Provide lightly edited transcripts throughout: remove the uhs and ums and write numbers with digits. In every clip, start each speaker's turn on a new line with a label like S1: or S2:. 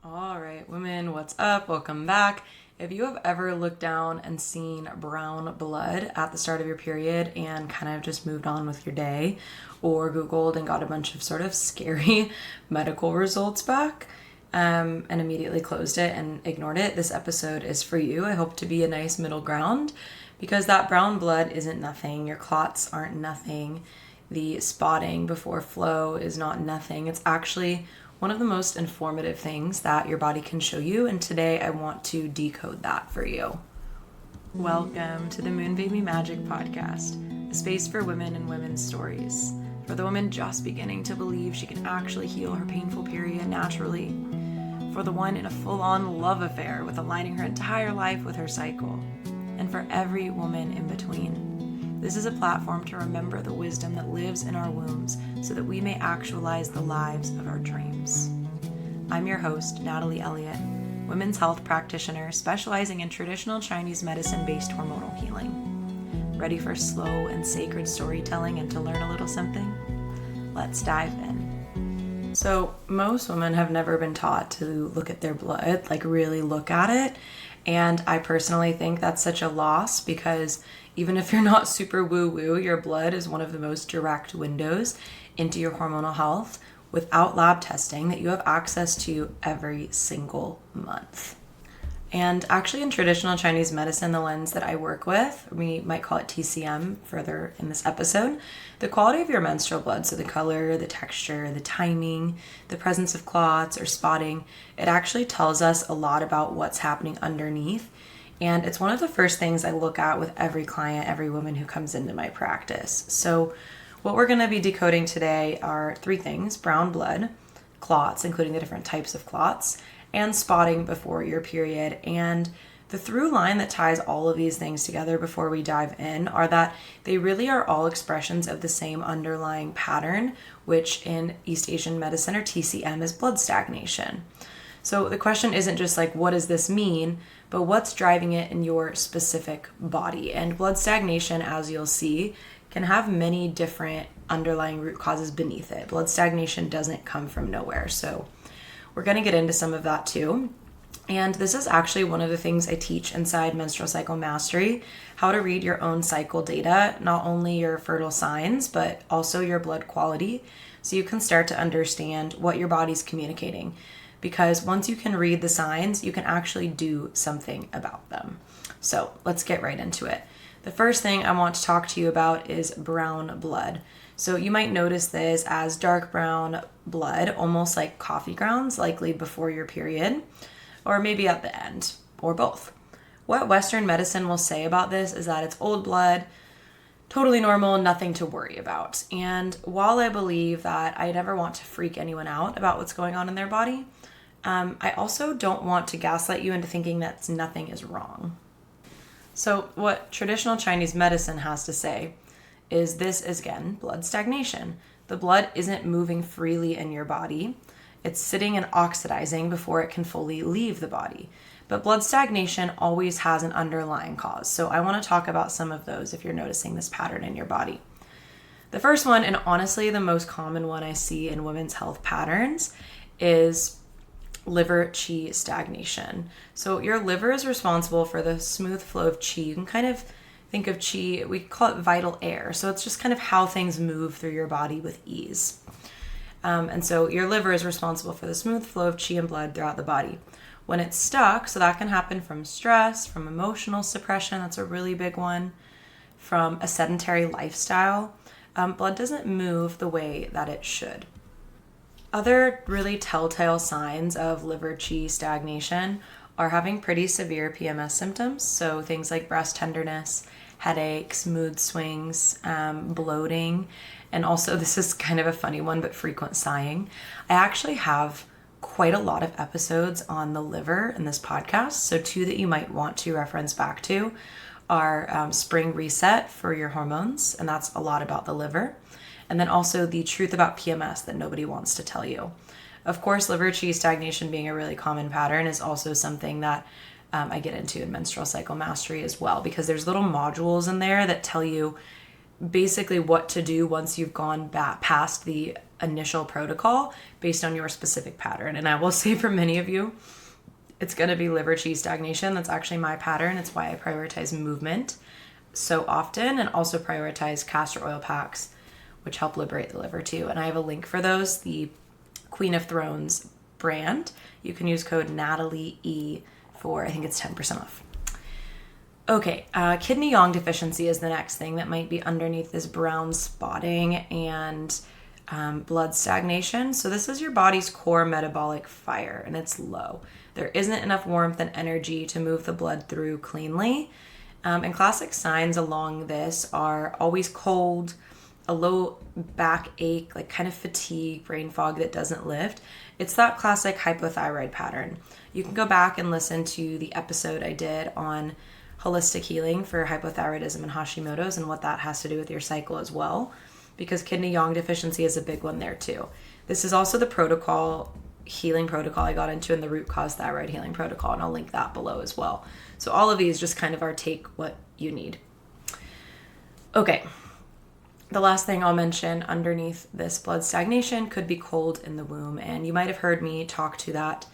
S1: All right, women, what's up? Welcome back. If you have ever looked down and seen brown blood at the start of your period and kind of just moved on with your day, or Googled and got a bunch of sort of scary medical results back, and immediately closed it and ignored it, this episode is for you. I hope to be a nice middle ground because that brown blood isn't nothing. Your clots aren't nothing. The spotting before flow is not nothing. It's actually one of the most informative things that your body can show you, and today I want to decode that for you. Welcome to the Moon Baby Magic Podcast, a space for women and women's stories. For the woman just beginning to believe she can actually heal her painful period naturally. For the one in a full-on love affair with aligning her entire life with her cycle. And for every woman in between. This is a platform to remember the wisdom that lives in our wombs so that we may actualize the lives of our dreams. I'm your host, Natalie Elliott, women's health practitioner specializing in traditional Chinese medicine-based hormonal healing. Ready for slow and sacred storytelling and to learn a little something? Let's dive in. So most women have never been taught to look at their blood, like really look at it. And I personally think that's such a loss because even if you're not super woo-woo, your blood is one of the most direct windows into your hormonal health without lab testing that you have access to every single month. And actually in traditional Chinese medicine, the lens that I work with, we might call it TCM further in this episode, the quality of your menstrual blood, so the color, the texture, the timing, the presence of clots or spotting, it actually tells us a lot about what's happening underneath. And it's one of the first things I look at with every client, every woman who comes into my practice. So what we're going to be decoding today are three things: brown blood, clots, including the different types of clots, and spotting before your period. And the through line that ties all of these things together before we dive in are that they really are all expressions of the same underlying pattern, which in East Asian medicine or TCM is blood stagnation. So the question isn't just like, what does this mean, but what's driving it in your specific body? And blood stagnation, as you'll see, can have many different underlying root causes beneath it. Blood stagnation doesn't come from nowhere. So we're going to get into some of that too. And this is actually one of the things I teach inside Menstrual Cycle Mastery, how to read your own cycle data, not only your fertile signs, but also your blood quality, so you can start to understand what your body's communicating. Because once you can read the signs, you can actually do something about them. So let's get right into it. The first thing I want to talk to you about is brown blood. So you might notice this as dark brown blood, almost like coffee grounds, likely before your period, or maybe at the end, or both. What Western medicine will say about this is that it's old blood, totally normal, nothing to worry about. And while I believe that I never want to freak anyone out about what's going on in their body, I also don't want to gaslight you into thinking that nothing is wrong. So what traditional Chinese medicine has to say is this is, again, blood stagnation. The blood isn't moving freely in your body. It's sitting and oxidizing before it can fully leave the body. But blood stagnation always has an underlying cause. So I want to talk about some of those if you're noticing this pattern in your body. The first one, and honestly the most common one I see in women's health patterns, is liver qi stagnation. So your liver is responsible for the smooth flow of qi. You can kind of think of qi, we call it vital air. So it's just kind of how things move through your body with ease. And so your liver is responsible for the smooth flow of qi and blood throughout the body. When it's stuck, so that can happen from stress, from emotional suppression, that's a really big one, from a sedentary lifestyle, blood doesn't move the way that it should. Other really telltale signs of liver qi stagnation are having pretty severe PMS symptoms. So things like breast tenderness, headaches, mood swings, bloating, and also this is kind of a funny one, but frequent sighing. I actually have quite a lot of episodes on the liver in this podcast. So two that you might want to reference back to are Spring Reset for your hormones, and that's a lot about the liver. And then also the truth about PMS that nobody wants to tell you. Of course, liver qi stagnation being a really common pattern is also something that I get into in Menstrual Cycle Mastery as well, because there's little modules in there that tell you basically what to do once you've gone back past the initial protocol based on your specific pattern. And I will say for many of you, it's going to be liver chi stagnation. That's actually my pattern. It's why I prioritize movement so often, and also prioritize castor oil packs, which help liberate the liver too. And I have a link for those, the Queen of Thrones brand. You can use code NatalieE for, I think it's 10% off. Okay, kidney yang deficiency is the next thing that might be underneath this brown spotting and blood stagnation. So this is your body's core metabolic fire, and it's low. There isn't enough warmth and energy to move the blood through cleanly. And classic signs along this are always cold, a low backache, like kind of fatigue, brain fog that doesn't lift. It's that classic hypothyroid pattern. You can go back and listen to the episode I did on holistic healing for hypothyroidism and Hashimoto's and what that has to do with your cycle as well, because kidney yang deficiency is a big one there too. This is also the healing protocol I got into in the root cause thyroid healing protocol, and I'll link that below as well. So all of these just kind of are take what you need. Okay, the last thing I'll mention underneath this blood stagnation could be cold in the womb, and you might have heard me talk to that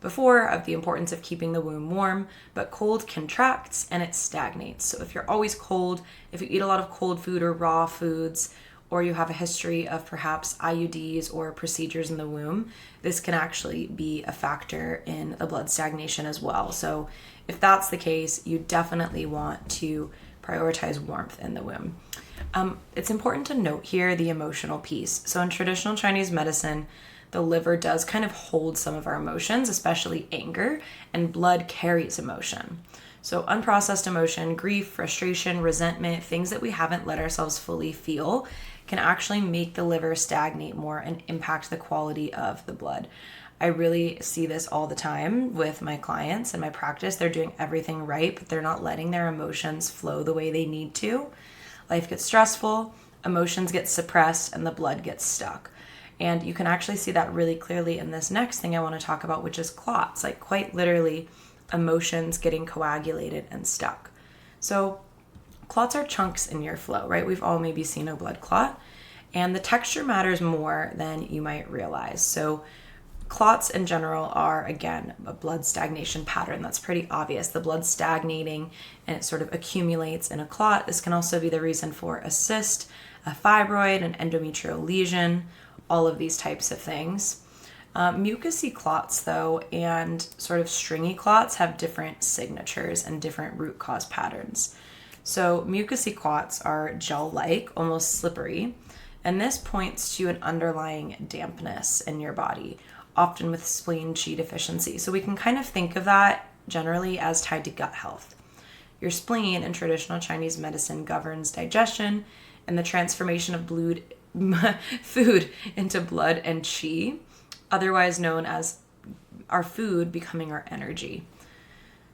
S1: before of the importance of keeping the womb warm, but cold contracts and it stagnates. So if you're always cold, if you eat a lot of cold food or raw foods, or you have a history of perhaps IUDs or procedures in the womb, this can actually be a factor in the blood stagnation as well. So if that's the case, you definitely want to prioritize warmth in the womb. It's important to note here the emotional piece. So in traditional Chinese medicine, the liver does kind of hold some of our emotions, especially anger, and blood carries emotion. So unprocessed emotion, grief, frustration, resentment, things that we haven't let ourselves fully feel can actually make the liver stagnate more and impact the quality of the blood. I really see this all the time with my clients in my practice. They're doing everything right, but they're not letting their emotions flow the way they need to. Life gets stressful, emotions get suppressed, and the blood gets stuck. And you can actually see that really clearly in this next thing I want to talk about, which is clots, like quite literally emotions getting coagulated and stuck. So clots are chunks in your flow, right? We've all maybe seen a blood clot, and the texture matters more than you might realize. So clots in general are, again, a blood stagnation pattern. That's pretty obvious. The blood stagnating and it sort of accumulates in a clot. This can also be the reason for a cyst, a fibroid, an endometrial lesion, all of these types of things. Mucusy clots, though, and sort of stringy clots have different signatures and different root cause patterns. So mucusy clots are gel-like, almost slippery, and this points to an underlying dampness in your body, often with spleen qi deficiency. So we can kind of think of that generally as tied to gut health. Your spleen in traditional Chinese medicine governs digestion and the transformation of food into blood and qi, otherwise known as our food becoming our energy.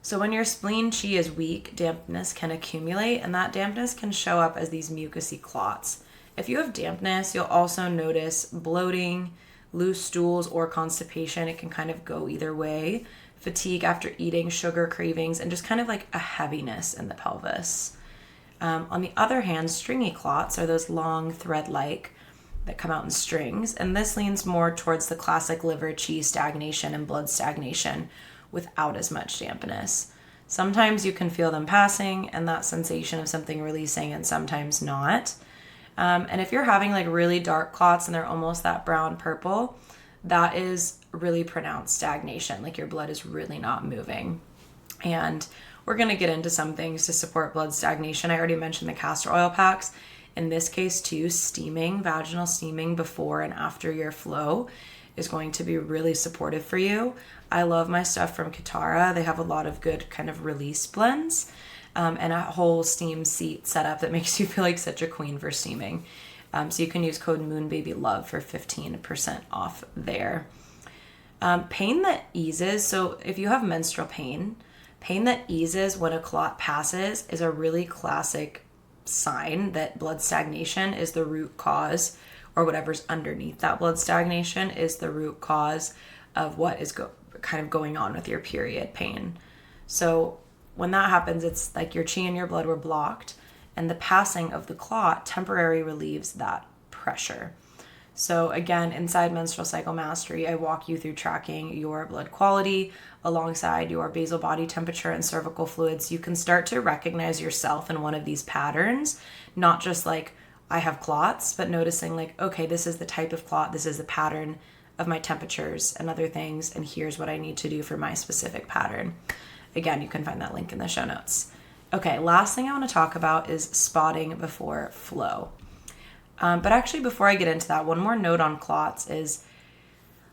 S1: So when your spleen qi is weak, dampness can accumulate, and that dampness can show up as these mucusy clots. If you have dampness, you'll also notice bloating, loose stools, or constipation. It can kind of go either way. Fatigue after eating, sugar cravings, and just kind of like a heaviness in the pelvis. On the other hand, stringy clots are those long thread-like that come out in strings, and this leans more towards the classic liver qi stagnation and blood stagnation without as much dampness. Sometimes you can feel them passing and that sensation of something releasing, and sometimes not. And if you're having like really dark clots and they're almost that brown purple, that is really pronounced stagnation, like your blood is really not moving. And we're going to get into some things to support blood stagnation. I already mentioned the castor oil packs. In this case too, steaming, vaginal steaming before and after your flow is going to be really supportive for you. I love my stuff from Kitara. They have a lot of good kind of release blends and a whole steam seat setup that makes you feel like such a queen for steaming. So you can use code MOONBABYLOVE for 15% off there. Pain that eases. So if you have menstrual pain that eases when a clot passes is a really classic sign that blood stagnation is the root cause, or whatever's underneath that blood stagnation is the root cause of what is kind of going on with your period pain. So when that happens, it's like your qi and your blood were blocked, and the passing of the clot temporarily relieves that pressure. So again, inside Menstrual Cycle Mastery, I walk you through tracking your blood quality alongside your basal body temperature and cervical fluids. You can start to recognize yourself in one of these patterns, not just like I have clots, but noticing like, okay, this is the type of clot, this is the pattern of my temperatures and other things, and here's what I need to do for my specific pattern. Again, you can find that link in the show notes. Okay, last thing I want to talk about is spotting before flow. But actually, before I get into that, one more note on clots is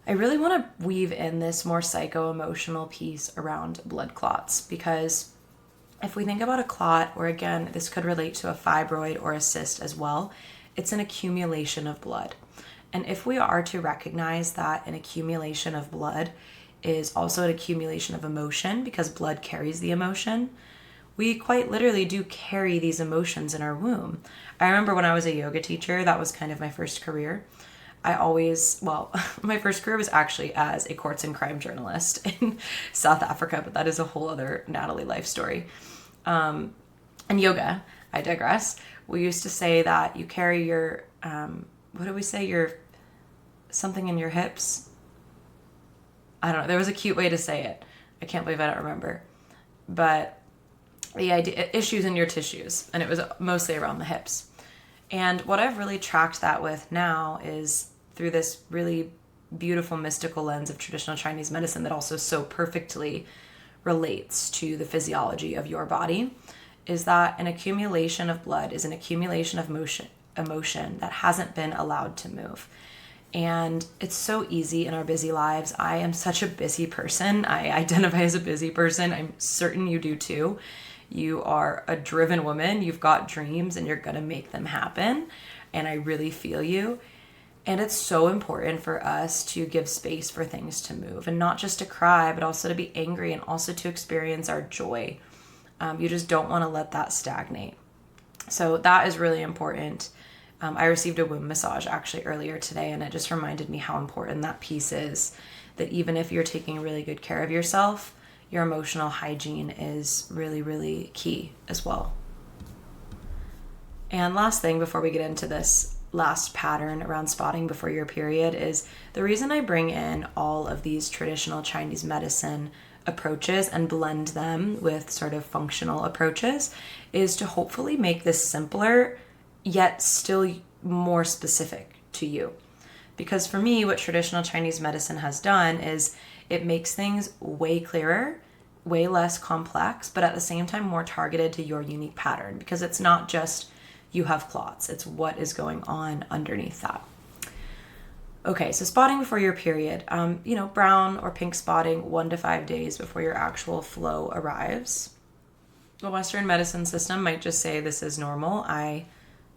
S1: I really want to weave in this more psycho-emotional piece around blood clots, because if we think about a clot, or again, this could relate to a fibroid or a cyst as well, it's an accumulation of blood. And if we are to recognize that an accumulation of blood is also an accumulation of emotion, because blood carries the emotion, we quite literally do carry these emotions in our womb. I remember when I was a yoga teacher, that was kind of my first career. My first career was actually as a courts and crime journalist in South Africa, but that is a whole other Natalie life story. And yoga, I digress. We used to say that you carry your, what do we say? Your something in your hips. I don't know. There was a cute way to say it. I can't believe I don't remember. But the idea, issues in your tissues, and it was mostly around the hips. And what I've really tracked that with now is through this really beautiful mystical lens of traditional Chinese medicine that also so perfectly relates to the physiology of your body, is that an accumulation of blood is an accumulation of emotion that hasn't been allowed to move. And it's so easy in our busy lives. I am such a busy person. I identify as a busy person. I'm certain you do too. You are a driven woman, you've got dreams, and you're going to make them happen. And I really feel you. And it's so important for us to give space for things to move, and not just to cry, but also to be angry, and also to experience our joy. You just don't want to let that stagnate. So that is really important. I received a womb massage actually earlier today, and it just reminded me how important that piece is, that even if you're taking really good care of yourself, your emotional hygiene is really, really key as well. And last thing before we get into this last pattern around spotting before your period is the reason I bring in all of these traditional Chinese medicine approaches and blend them with sort of functional approaches is to hopefully make this simpler, yet still more specific to you. Because for me, what traditional Chinese medicine has done is it makes things way clearer, way less complex, but at the same time more targeted to your unique pattern, because it's not just you have clots, it's what is going on underneath that. Okay, so spotting before your period, brown or pink spotting 1 to 5 days before your actual flow arrives. The Western medicine system might just say this is normal. I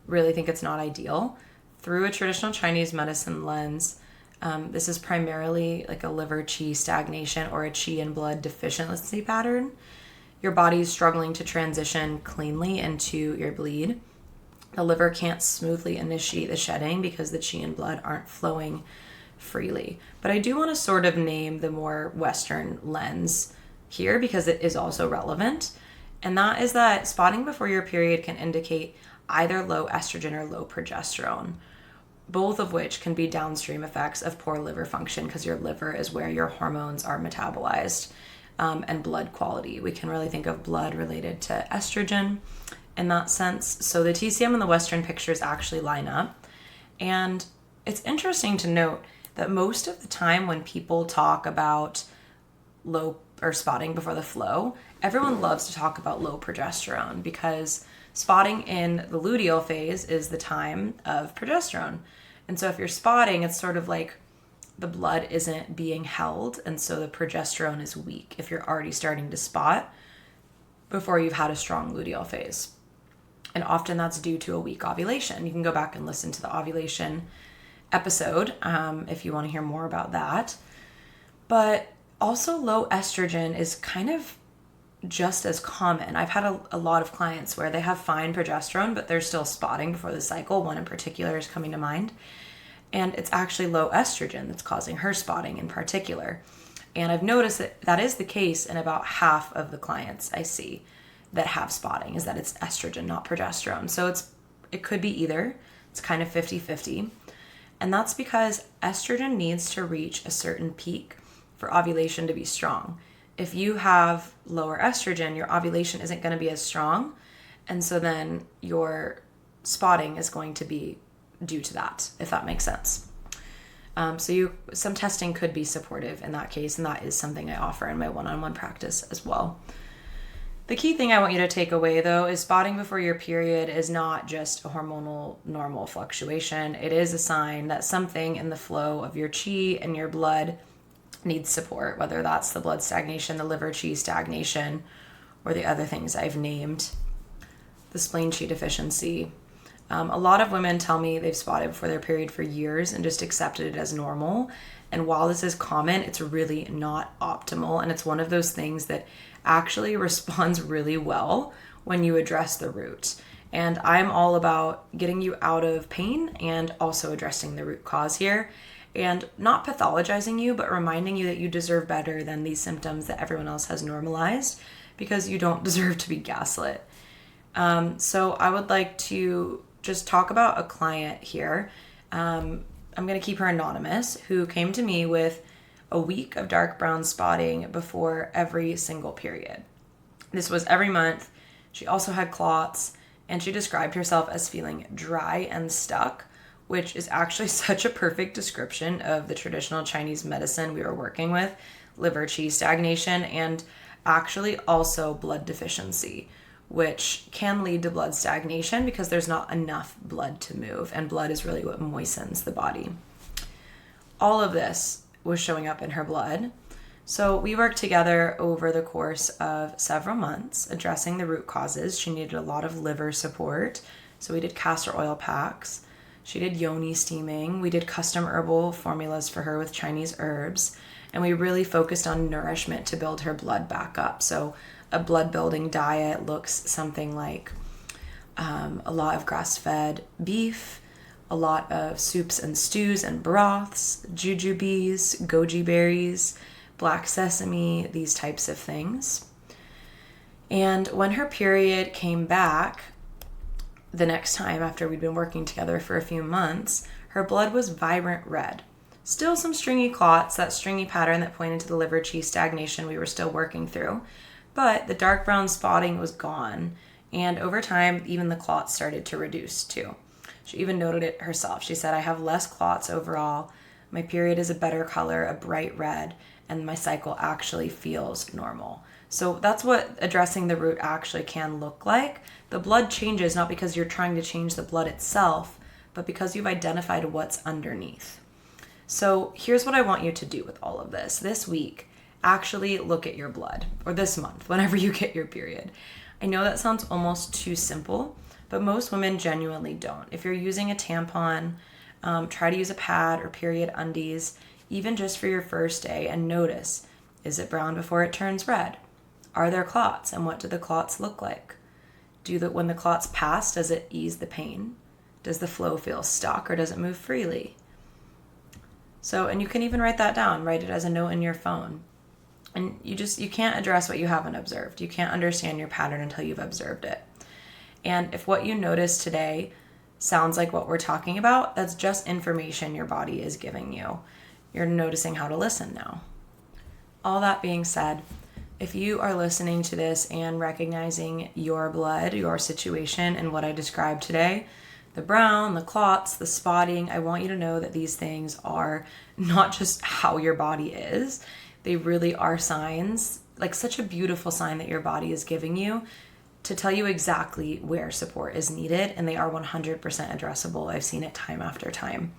S1: really think it's not ideal. Through a traditional Chinese medicine lens, this is primarily like a liver qi stagnation or a qi and blood deficiency pattern. Your body is struggling to transition cleanly into your bleed. The liver can't smoothly initiate the shedding because the qi and blood aren't flowing freely. But I do want to sort of name the more Western lens here because it is also relevant. And that is that spotting before your period can indicate either low estrogen or low progesterone, both of which can be downstream effects of poor liver function because your liver is where your hormones are metabolized, and blood quality. We can really think of blood related to estrogen in that sense. So the TCM and the Western pictures actually line up. And it's interesting to note that most of the time when people talk about low or spotting before the flow, everyone loves to talk about low progesterone because spotting in the luteal phase is the time of progesterone. And so if you're spotting, it's sort of like the blood isn't being held, and so the progesterone is weak if you're already starting to spot before you've had a strong luteal phase. And often that's due to a weak ovulation. You can go back and listen to the ovulation episode if you want to hear more about that. But also low estrogen is kind of just as common. I've had a lot of clients where they have fine progesterone, but they're still spotting before the cycle. One in particular is coming to mind. And it's actually low estrogen that's causing her spotting in particular. And I've noticed that that is the case in about half of the clients I see that have spotting, is that it's estrogen, not progesterone. So it could be either. It's kind of 50-50. And that's because estrogen needs to reach a certain peak for ovulation to be strong. If you have lower estrogen, your ovulation isn't going to be as strong. And so then your spotting is going to be due to that, if that makes sense. Some testing could be supportive in that case, and that is something I offer in my one-on-one practice as well. The key thing I want you to take away, though, is spotting before your period is not just a hormonal normal fluctuation. It is a sign that something in the flow of your chi and your blood needs support, whether that's the blood stagnation, the liver chi stagnation, or the other things I've named, the spleen chi deficiency. A lot of women tell me they've spotted before their period for years and just accepted it as normal. And while this is common, it's really not optimal. And it's one of those things that actually responds really well when you address the root. And I'm all about getting you out of pain and also addressing the root cause here. And not pathologizing you, but reminding you that you deserve better than these symptoms that everyone else has normalized, because you don't deserve to be gaslit. So I would like to just talk about a client here. I'm going to keep her anonymous, who came to me with a week of dark brown spotting before every single period. This was every month. She also had clots, and she described herself as feeling dry and stuck, which is actually such a perfect description of the traditional Chinese medicine we were working with, liver qi stagnation, and actually also blood deficiency, which can lead to blood stagnation because there's not enough blood to move, and blood is really what moistens the body. All of this was showing up in her blood. So we worked together over the course of several months addressing the root causes. She needed a lot of liver support, so we did castor oil packs. She did yoni steaming. We did custom herbal formulas for her with Chinese herbs, and we really focused on nourishment to build her blood back up. So a blood building diet looks something like a lot of grass-fed beef, a lot of soups and stews and broths, jujubes, goji berries, black sesame, these types of things. And when her period came back the next time after we'd been working together for a few months, her blood was vibrant red. Still some stringy clots, that stringy pattern that pointed to the liver qi stagnation we were still working through. But the dark brown spotting was gone, and over time, even the clots started to reduce too. She even noted it herself. She said, I have less clots overall, my period is a better color, a bright red, and my cycle actually feels normal. So that's what addressing the root actually can look like. The blood changes not because you're trying to change the blood itself, but because you've identified what's underneath. So here's what I want you to do with all of this. This week, actually look at your blood, or this month, whenever you get your period. I know that sounds almost too simple, but most women genuinely don't. If you're using a tampon, try to use a pad or period undies, even just for your first day, and notice, is it brown before it turns red? Are there clots, and what do the clots look like? When the clots pass, does it ease the pain? Does the flow feel stuck, or does it move freely? So, and you can even write that down, write it as a note in your phone. And you can't address what you haven't observed. You can't understand your pattern until you've observed it. And if what you notice today sounds like what we're talking about, that's just information your body is giving you. You're noticing how to listen now. All that being said, if you are listening to this and recognizing your blood, your situation, and what I described today, the brown, the clots, the spotting, I want you to know that these things are not just how your body is. They really are signs, like such a beautiful sign that your body is giving you to tell you exactly where support is needed, and they are 100% addressable. I've seen it time after time.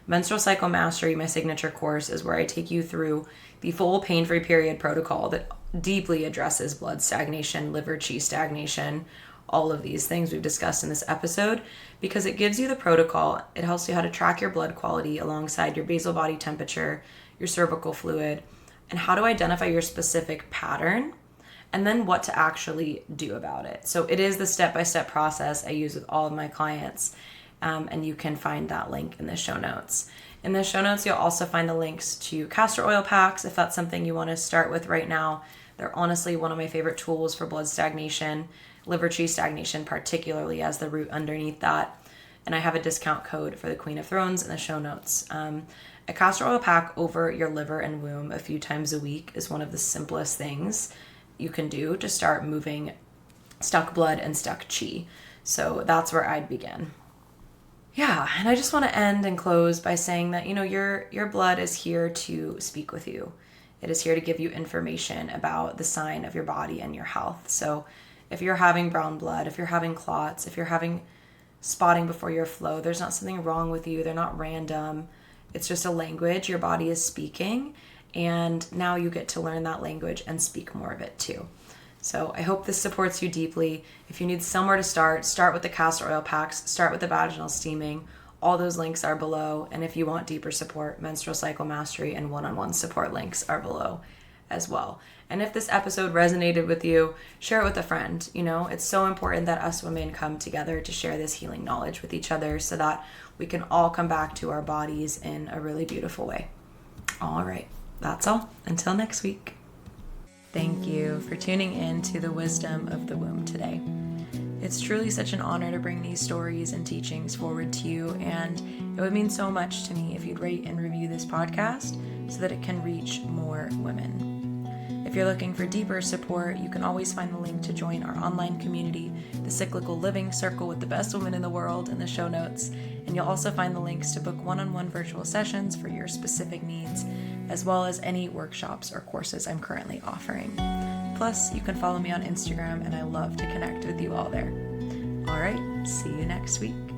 S1: Menstrual Cycle Mastery, my signature course, is where I take you through the full pain-free period protocol that deeply addresses blood stagnation, liver qi stagnation, all of these things we've discussed in this episode, because it gives you the protocol. It helps you how to track your blood quality alongside your basal body temperature, your cervical fluid, and how to identify your specific pattern, and then what to actually do about it. So it is the step-by-step process I use with all of my clients, and you can find that link in the show notes. In the show notes, you'll also find the links to castor oil packs if that's something you want to start with right now. They're honestly one of my favorite tools for blood stagnation, liver qi stagnation particularly, as the root underneath that and I have a discount code for the Queen of Thrones in the show notes. A castor oil pack over your liver and womb a few times a week is one of the simplest things you can do to start moving stuck blood and stuck chi. So that's where I'd begin. Yeah, and I just want to end and close by saying that, your blood is here to speak with you. It is here to give you information about the sign of your body and your health. So if you're having brown blood, if you're having clots, if you're having spotting before your flow, there's not something wrong with you. They're not random. It's just a language your body is speaking, and now you get to learn that language and speak more of it too. So I hope this supports you deeply. If you need somewhere to start with the castor oil packs, start with the vaginal steaming. All those links are below. And if you want deeper support, menstrual cycle mastery and one-on-one support links are below as well. And if this episode resonated with you, share it with a friend. It's so important that us women come together to share this healing knowledge with each other so that we can all come back to our bodies in a really beautiful way. All right, that's all. Until next week. Thank you for tuning in to the wisdom of the womb today. It's truly such an honor to bring these stories and teachings forward to you, and it would mean so much to me if you'd rate and review this podcast so that it can reach more women. If you're looking for deeper support, you can always find the link to join our online community, the Cyclical Living Circle with the best women in the world, in the show notes, and you'll also find the links to book one-on-one virtual sessions for your specific needs, as well as any workshops or courses I'm currently offering. Plus, you can follow me on Instagram, and I love to connect with you all there. All right, see you next week.